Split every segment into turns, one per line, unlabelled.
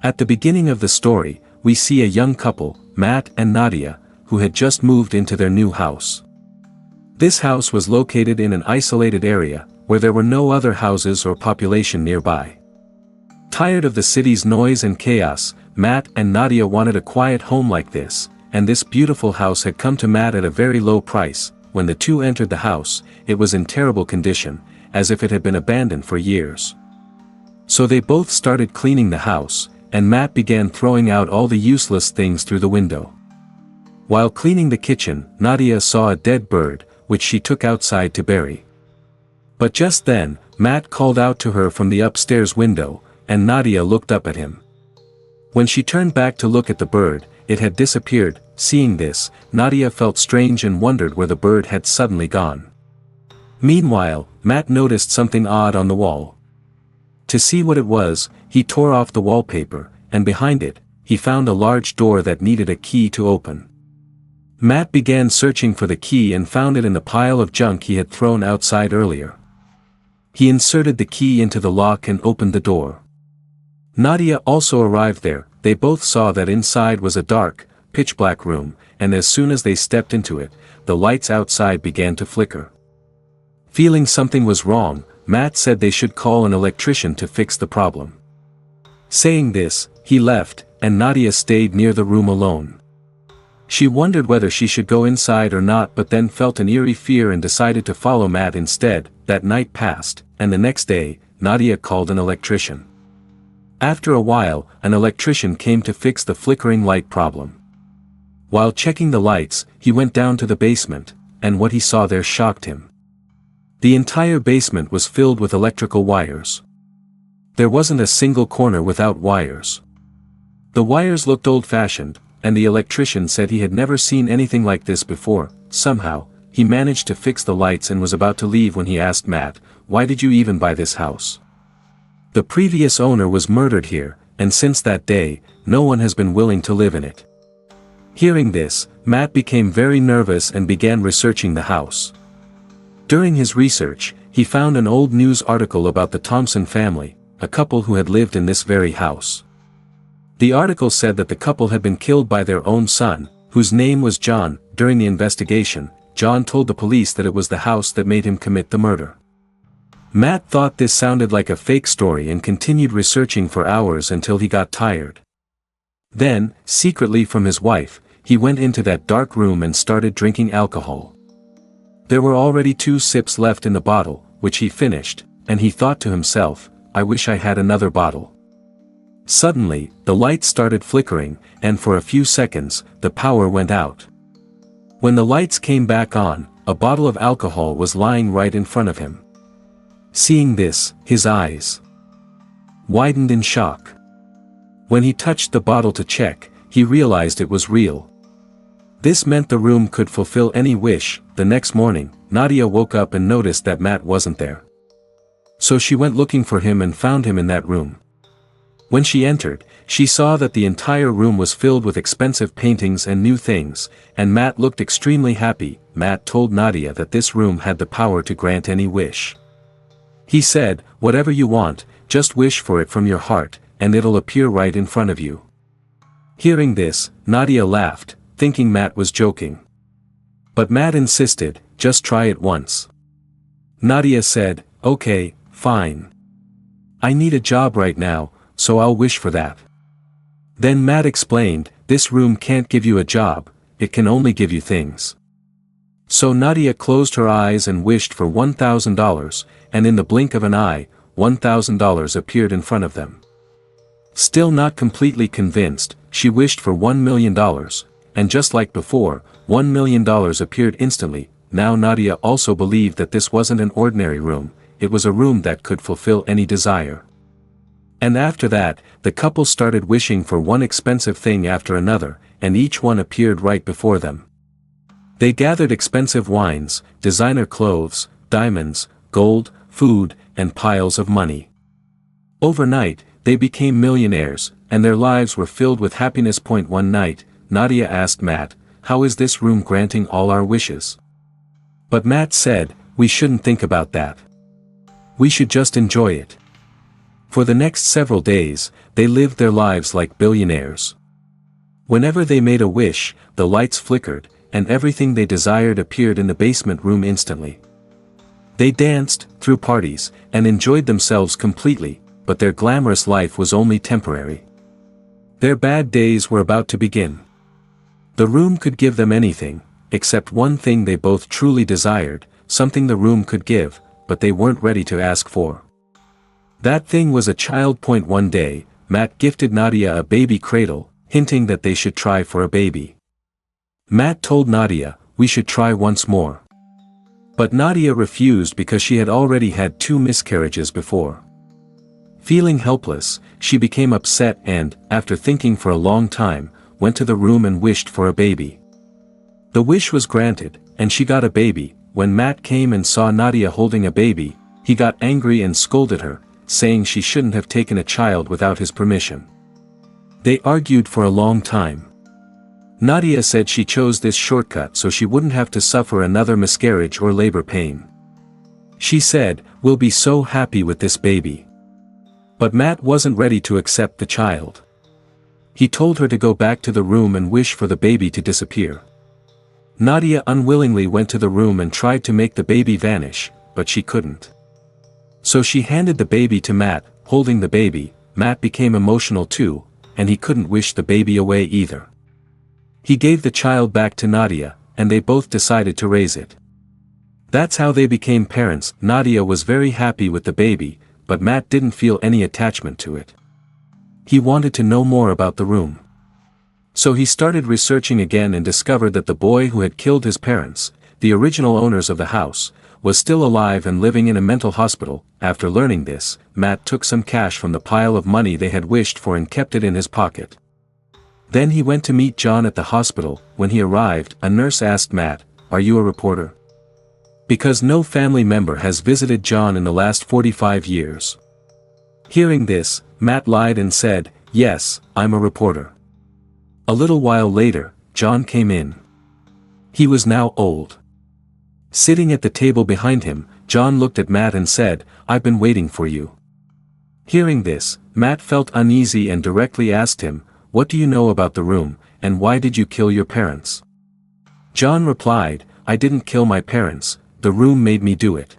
At the beginning of the story, we see a young couple, Matt and Nadia, who had just moved into their new house. This house was located in an isolated area, where there were no other houses or population nearby. Tired of the city's noise and chaos, Matt and Nadia wanted a quiet home like this, and this beautiful house had come to Matt at a very low price. When the two entered the house, it was in terrible condition, as if it had been abandoned for years. So they both started cleaning the house, and Matt began throwing out all the useless things through the window. While cleaning the kitchen, Nadia saw a dead bird, which she took outside to bury. But just then, Matt called out to her from the upstairs window, and Nadia looked up at him. When she turned back to look at the bird, it had disappeared. Seeing this, Nadia felt strange and wondered where the bird had suddenly gone. Meanwhile, Matt noticed something odd on the wall. To see what it was, he tore off the wallpaper, and behind it, he found a large door that needed a key to open. Matt began searching for the key and found it in the pile of junk he had thrown outside earlier. He inserted the key into the lock and opened the door. Nadia also arrived there. They both saw that inside was a dark, pitch-black room, and as soon as they stepped into it, the lights outside began to flicker. Feeling something was wrong, Matt said they should call an electrician to fix the problem. Saying this, he left, and Nadia stayed near the room alone. She wondered whether she should go inside or not, but then felt an eerie fear and decided to follow Matt instead. That night passed, and the next day, Nadia called an electrician. After a while, an electrician came to fix the flickering light problem. While checking the lights, he went down to the basement, and what he saw there shocked him. The entire basement was filled with electrical wires. There wasn't a single corner without wires. The wires looked old-fashioned, and the electrician said he had never seen anything like this before. Somehow, he managed to fix the lights and was about to leave when he asked Matt, "Why did you even buy this house? The previous owner was murdered here, and since that day, no one has been willing to live in it." Hearing this, Matt became very nervous and began researching the house. During his research, he found an old news article about the Thompson family, a couple who had lived in this very house. The article said that the couple had been killed by their own son, whose name was John. During the investigation, John told the police that it was the house that made him commit the murder. Matt thought this sounded like a fake story and continued researching for hours until he got tired. Then, secretly from his wife, he went into that dark room and started drinking alcohol. There were already 2 sips left in the bottle, which he finished, and he thought to himself, "I wish I had another bottle." Suddenly, the lights started flickering, and for a few seconds, the power went out. When the lights came back on, a bottle of alcohol was lying right in front of him. Seeing this, his eyes widened in shock. When he touched the bottle to check, he realized it was real. This meant the room could fulfill any wish. The next morning, Nadia woke up and noticed that Matt wasn't there. So she went looking for him and found him in that room. When she entered, she saw that the entire room was filled with expensive paintings and new things, and Matt looked extremely happy. Matt told Nadia that this room had the power to grant any wish. He said, "Whatever you want, just wish for it from your heart, and it'll appear right in front of you." Hearing this, Nadia laughed, thinking Matt was joking. But Matt insisted, "Just try it once." Nadia said, "Okay, fine. I need a job right now, so I'll wish for that." Then Matt explained, "This room can't give you a job, it can only give you things." So Nadia closed her eyes and wished for $1,000, and in the blink of an eye, $1,000 appeared in front of them. Still not completely convinced, she wished for $1 million, and just like before, $1 million appeared instantly. Now Nadia also believed that this wasn't an ordinary room, it was a room that could fulfill any desire. And after that, the couple started wishing for one expensive thing after another, and each one appeared right before them. They gathered expensive wines, designer clothes, diamonds, gold, food, and piles of money. Overnight, they became millionaires, and their lives were filled with happiness. One night, Nadia asked Matt, "How is this room granting all our wishes?" But Matt said, "We shouldn't think about that. We should just enjoy it." For the next several days, they lived their lives like billionaires. Whenever they made a wish, the lights flickered, and everything they desired appeared in the basement room instantly. They danced, threw parties, and enjoyed themselves completely, but their glamorous life was only temporary. Their bad days were about to begin. The room could give them anything, except one thing they both truly desired, something the room could give, but they weren't ready to ask for. That thing was a child. One day, Matt gifted Nadia a baby cradle, hinting that they should try for a baby. Matt told Nadia, "We should try once more." But Nadia refused because she had already had 2 miscarriages before. Feeling helpless, she became upset and, after thinking for a long time, went to the room and wished for a baby. The wish was granted, and she got a baby. When Matt came and saw Nadia holding a baby, he got angry and scolded her, saying she shouldn't have taken a child without his permission. They argued for a long time. Nadia said she chose this shortcut so she wouldn't have to suffer another miscarriage or labor pain. She said, "We'll be so happy with this baby." But Matt wasn't ready to accept the child. He told her to go back to the room and wish for the baby to disappear. Nadia unwillingly went to the room and tried to make the baby vanish, but she couldn't. So she handed the baby to Matt. Holding the baby, Matt became emotional too, and he couldn't wish the baby away either. He gave the child back to Nadia, and they both decided to raise it. That's how they became parents. Nadia was very happy with the baby, but Matt didn't feel any attachment to it. He wanted to know more about the room. So he started researching again and discovered that the boy who had killed his parents, the original owners of the house, was still alive and living in a mental hospital. After learning this, Matt took some cash from the pile of money they had wished for and kept it in his pocket. Then he went to meet John at the hospital. When he arrived, a nurse asked Matt, "Are you a reporter?" Because no family member has visited John in the last 45 years. Hearing this, Matt lied and said, "Yes, I'm a reporter." A little while later, John came in. He was now old. Sitting at the table behind him, John looked at Matt and said, "I've been waiting for you." Hearing this, Matt felt uneasy and directly asked him, "What do you know about the room, and why did you kill your parents?" John replied, "I didn't kill my parents, the room made me do it."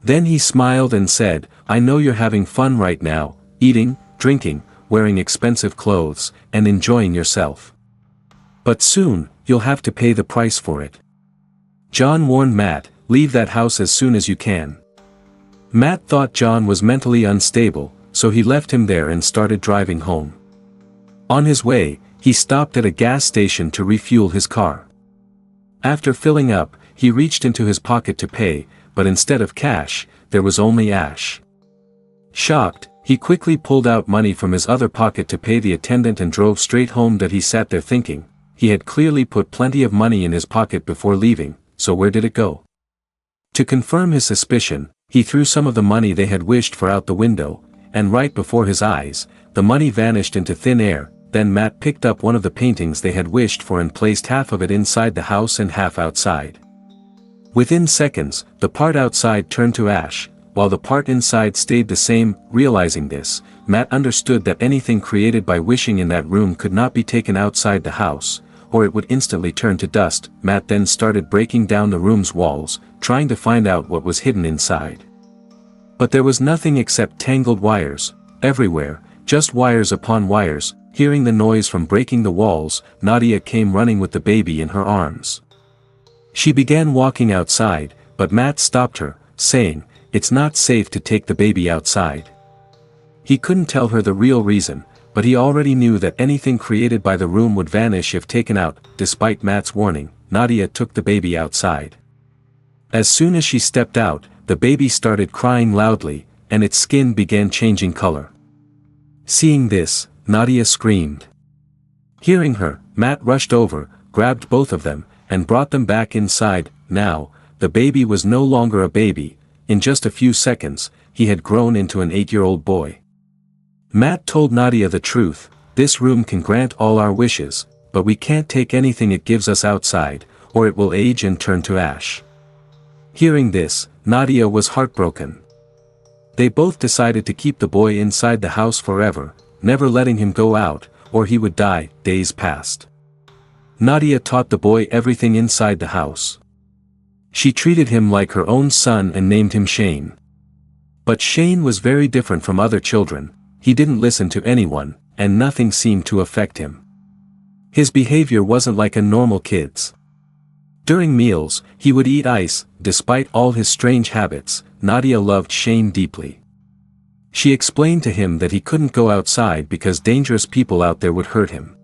Then he smiled and said, "I know you're having fun right now, eating, drinking, wearing expensive clothes, and enjoying yourself. But soon, you'll have to pay the price for it." John warned Matt, "Leave that house as soon as you can." Matt thought John was mentally unstable, so he left him there and started driving home. On his way, he stopped at a gas station to refuel his car. After filling up, he reached into his pocket to pay, but instead of cash, there was only ash. Shocked, he quickly pulled out money from his other pocket to pay the attendant and drove straight home. That he sat there thinking, he had clearly put plenty of money in his pocket before leaving, so where did it go? To confirm his suspicion, he threw some of the money they had wished for out the window, and right before his eyes, the money vanished into thin air. Then Matt picked up one of the paintings they had wished for and placed half of it inside the house and half outside. Within seconds, the part outside turned to ash, while the part inside stayed the same. Realizing this, Matt understood that anything created by wishing in that room could not be taken outside the house, or it would instantly turn to dust. Matt then started breaking down the room's walls, trying to find out what was hidden inside. But there was nothing except tangled wires, everywhere, just wires upon wires. Hearing the noise from breaking the walls, Nadia came running with the baby in her arms. She began walking outside, but Matt stopped her, saying, "It's not safe to take the baby outside." He couldn't tell her the real reason, but he already knew that anything created by the room would vanish if taken out. Despite Matt's warning, Nadia took the baby outside. As soon as she stepped out, the baby started crying loudly, and its skin began changing color. Seeing this, Nadia screamed. Hearing her, Matt rushed over, grabbed both of them, and brought them back inside. Now, the baby was no longer a baby. In just a few seconds, he had grown into an 8-year-old boy. Matt told Nadia the truth, "This room can grant all our wishes, but we can't take anything it gives us outside, or it will age and turn to ash." Hearing this, Nadia was heartbroken. They both decided to keep the boy inside the house forever, never letting him go out, or he would die. Days passed. Nadia taught the boy everything inside the house. She treated him like her own son and named him Shane. But Shane was very different from other children. He didn't listen to anyone, and nothing seemed to affect him. His behavior wasn't like a normal kid's. During meals, he would eat ice. Despite all his strange habits, Nadia loved Shane deeply. She explained to him that he couldn't go outside because dangerous people out there would hurt him.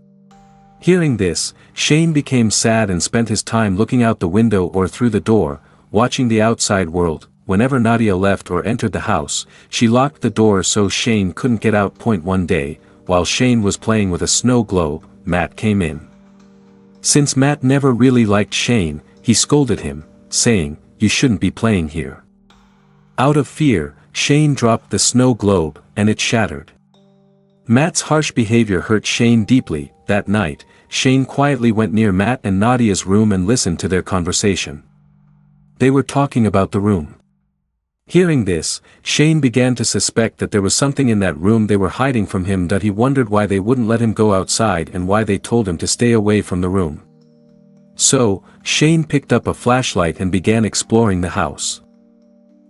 Hearing this, Shane became sad and spent his time looking out the window or through the door, watching the outside world. Whenever Nadia left or entered the house, she locked the door so Shane couldn't get out. One day, while Shane was playing with a snow globe, Matt came in. Since Matt never really liked Shane, he scolded him, saying, "You shouldn't be playing here." Out of fear, Shane dropped the snow globe, and it shattered. Matt's harsh behavior hurt Shane deeply. That night, Shane quietly went near Matt and Nadia's room and listened to their conversation. They were talking about the room. Hearing this, Shane began to suspect that there was something in that room they were hiding from him, that he wondered why they wouldn't let him go outside and why they told him to stay away from the room. So, Shane picked up a flashlight and began exploring the house.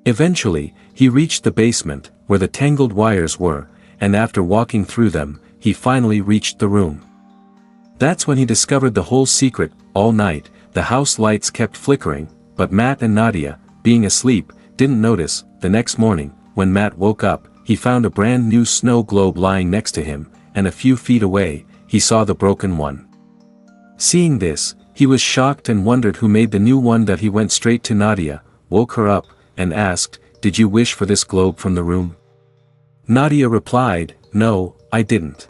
Eventually, he reached the basement, where the tangled wires were, and after walking through them, he finally reached the room. That's when he discovered the whole secret. All night, the house lights kept flickering, but Matt and Nadia, being asleep, didn't notice. The next morning, when Matt woke up, he found a brand new snow globe lying next to him, and a few feet away, he saw the broken one. Seeing this, he was shocked and wondered who made the new one. That he went straight to Nadia, woke her up, and asked, "Did you wish for this globe from the room?" Nadia replied, "No, I didn't."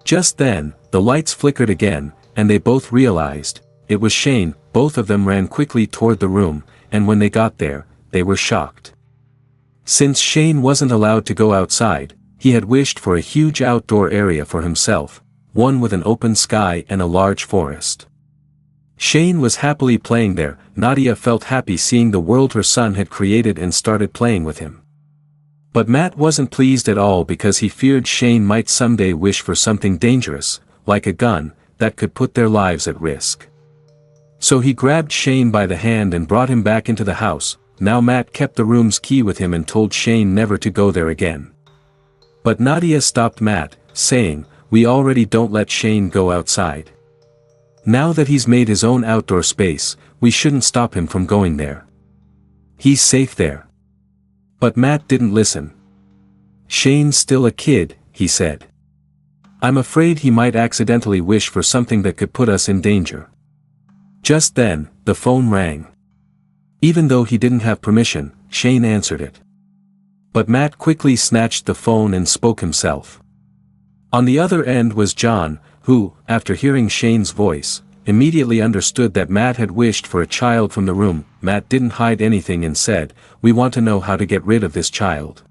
Just then, the lights flickered again, and they both realized it was Shane. Both of them ran quickly toward the room, and when they got there, they were shocked. Since Shane wasn't allowed to go outside, he had wished for a huge outdoor area for himself, one with an open sky and a large forest. Shane was happily playing there. Nadia felt happy seeing the world her son had created and started playing with him. But Matt wasn't pleased at all because he feared Shane might someday wish for something dangerous, like a gun, that could put their lives at risk. So he grabbed Shane by the hand and brought him back into the house. Now Matt kept the room's key with him and told Shane never to go there again. But Nadia stopped Matt, saying, "We already don't let Shane go outside. Now that he's made his own outdoor space, we shouldn't stop him from going there. He's safe there." But Matt didn't listen. "Shane's still a kid," he said. "I'm afraid he might accidentally wish for something that could put us in danger." Just then, the phone rang. Even though he didn't have permission, Shane answered it. But Matt quickly snatched the phone and spoke himself. On the other end was John, who, after hearing Shane's voice, immediately understood that Matt had wished for a child from the room. Matt didn't hide anything and said, "We want to know how to get rid of this child."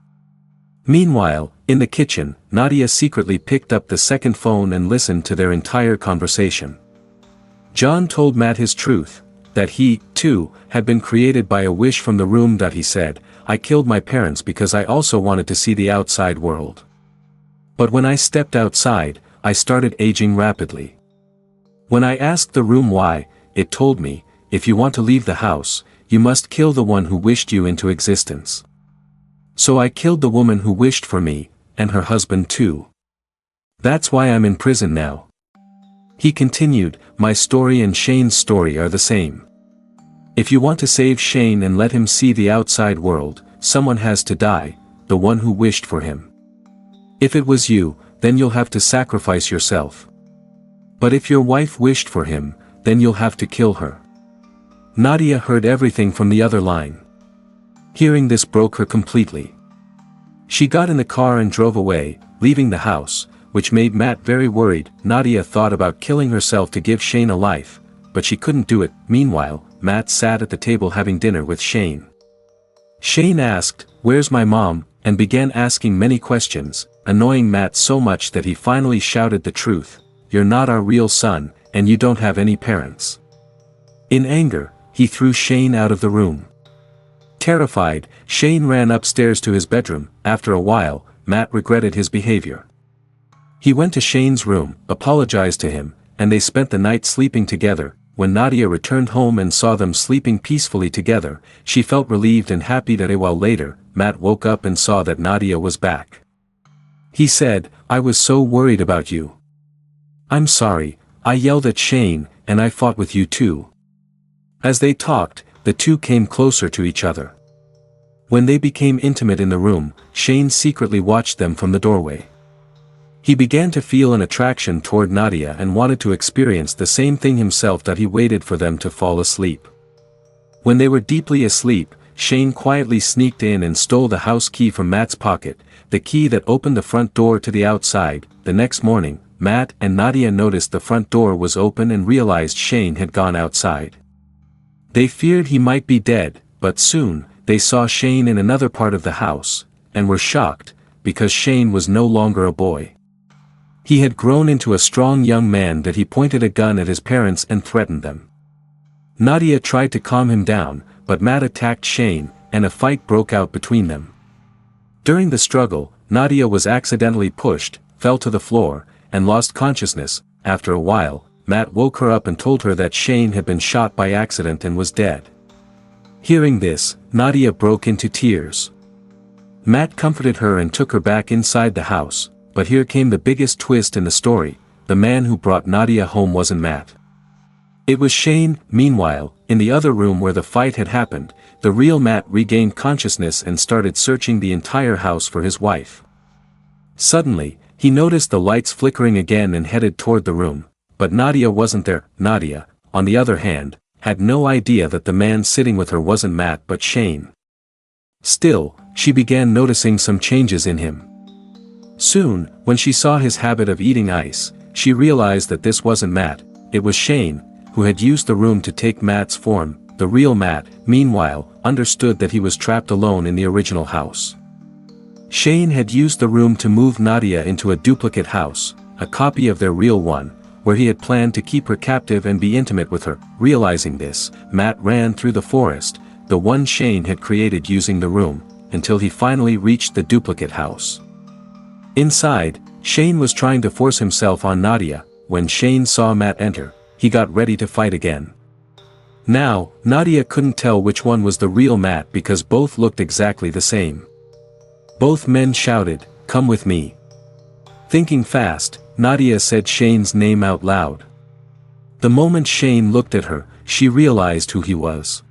Meanwhile, in the kitchen, Nadia secretly picked up the second phone and listened to their entire conversation. John told Matt his truth, that he, too, had been created by a wish from the room. He said, "I killed my parents because I also wanted to see the outside world. But when I stepped outside, I started aging rapidly. When I asked the room why, it told me, if you want to leave the house, you must kill the one who wished you into existence. So I killed the woman who wished for me, and her husband too. That's why I'm in prison now." He continued, "My story and Shane's story are the same. If you want to save Shane and let him see the outside world, someone has to die, the one who wished for him. If it was you, then you'll have to sacrifice yourself. But if your wife wished for him, then you'll have to kill her." Nadia heard everything from the other line. Hearing this broke her completely. She got in the car and drove away, leaving the house, which made Matt very worried. Nadia thought about killing herself to give Shane a life, but she couldn't do it. Meanwhile, Matt sat at the table having dinner with Shane. Shane asked, "Where's my mom?" and began asking many questions, annoying Matt so much that he finally shouted the truth, "You're not our real son, and you don't have any parents." In anger, he threw Shane out of the room. Terrified, Shane ran upstairs to his bedroom. After a while, Matt regretted his behavior. He went to Shane's room, apologized to him, and they spent the night sleeping together. When Nadia returned home and saw them sleeping peacefully together, she felt relieved and happy that a while later, Matt woke up and saw that Nadia was back. He said, "I was so worried about you. I'm sorry, I yelled at Shane, and I fought with you too." As they talked, the two came closer to each other. When they became intimate in the room, Shane secretly watched them from the doorway. He began to feel an attraction toward Nadia and wanted to experience the same thing himself, that he waited for them to fall asleep. When they were deeply asleep, Shane quietly sneaked in and stole the house key from Matt's pocket, the key that opened the front door to the outside. The next morning, Matt and Nadia noticed the front door was open and realized Shane had gone outside. They feared he might be dead, but soon, they saw Shane in another part of the house, and were shocked, because Shane was no longer a boy. He had grown into a strong young man that he pointed a gun at his parents and threatened them. Nadia tried to calm him down, but Matt attacked Shane, and a fight broke out between them. During the struggle, Nadia was accidentally pushed, fell to the floor, and lost consciousness. After a while, Matt woke her up and told her that Shane had been shot by accident and was dead. Hearing this, Nadia broke into tears. Matt comforted her and took her back inside the house. But here came the biggest twist in the story: the man who brought Nadia home wasn't Matt. It was Shane. Meanwhile, in the other room where the fight had happened, the real Matt regained consciousness and started searching the entire house for his wife. Suddenly, he noticed the lights flickering again and headed toward the room, but Nadia wasn't there. Nadia, on the other hand, had no idea that the man sitting with her wasn't Matt but Shane. Still, she began noticing some changes in him. Soon, when she saw his habit of eating ice, she realized that this wasn't Matt, it was Shane, who had used the room to take Matt's form. The real Matt, meanwhile, understood that he was trapped alone in the original house. Shane had used the room to move Nadia into a duplicate house, a copy of their real one, where he had planned to keep her captive and be intimate with her. Realizing this, Matt ran through the forest, the one Shane had created using the room, until he finally reached the duplicate house. Inside, Shane was trying to force himself on Nadia. When Shane saw Matt enter, he got ready to fight again. Now, Nadia couldn't tell which one was the real Matt because both looked exactly the same. Both men shouted, "Come with me." Thinking fast, Nadia said Shane's name out loud. The moment Shane looked at her, she realized who he was.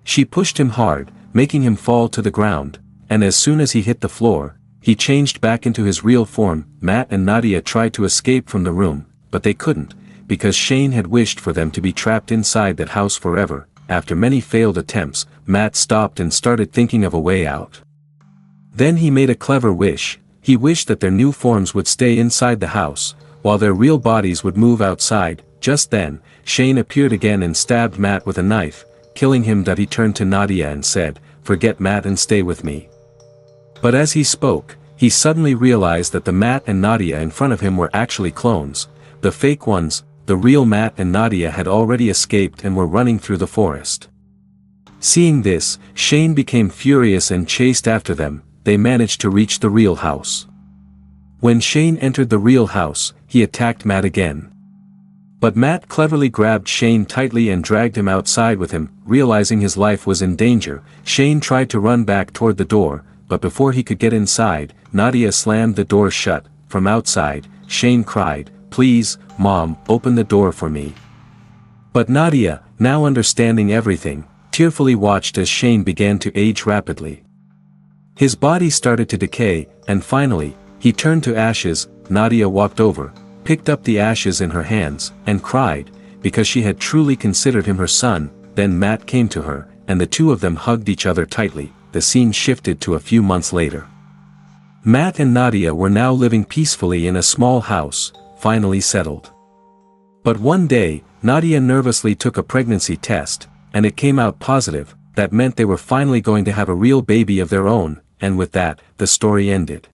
She pushed him hard, making him fall to the ground, and as soon as he hit the floor, he changed back into his real form. Matt and Nadia tried to escape from the room, but they couldn't, because Shane had wished for them to be trapped inside that house forever. After many failed attempts, Matt stopped and started thinking of a way out. Then he made a clever wish. He wished that their new forms would stay inside the house, while their real bodies would move outside. Just then, Shane appeared again and stabbed Matt with a knife, killing him. That he turned to Nadia and said, "Forget Matt and stay with me." But as he spoke, he suddenly realized that the Matt and Nadia in front of him were actually clones, the fake ones. The real Matt and Nadia had already escaped and were running through the forest. Seeing this, Shane became furious and chased after them. They managed to reach the real house. When Shane entered the real house, he attacked Matt again. But Matt cleverly grabbed Shane tightly and dragged him outside with him. Realizing his life was in danger, Shane tried to run back toward the door, but before he could get inside, Nadia slammed the door shut. From outside, Shane cried, "Please, Mom, open the door for me." But Nadia, now understanding everything, tearfully watched as Shane began to age rapidly. His body started to decay, and finally, he turned to ashes. Nadia walked over, picked up the ashes in her hands, and cried, because she had truly considered him her son. Then Matt came to her, and the two of them hugged each other tightly. The scene shifted to a few months later. Matt and Nadia were now living peacefully in a small house, finally settled. But one day, Nadia nervously took a pregnancy test, and it came out positive. That meant they were finally going to have a real baby of their own, and with that, the story ended.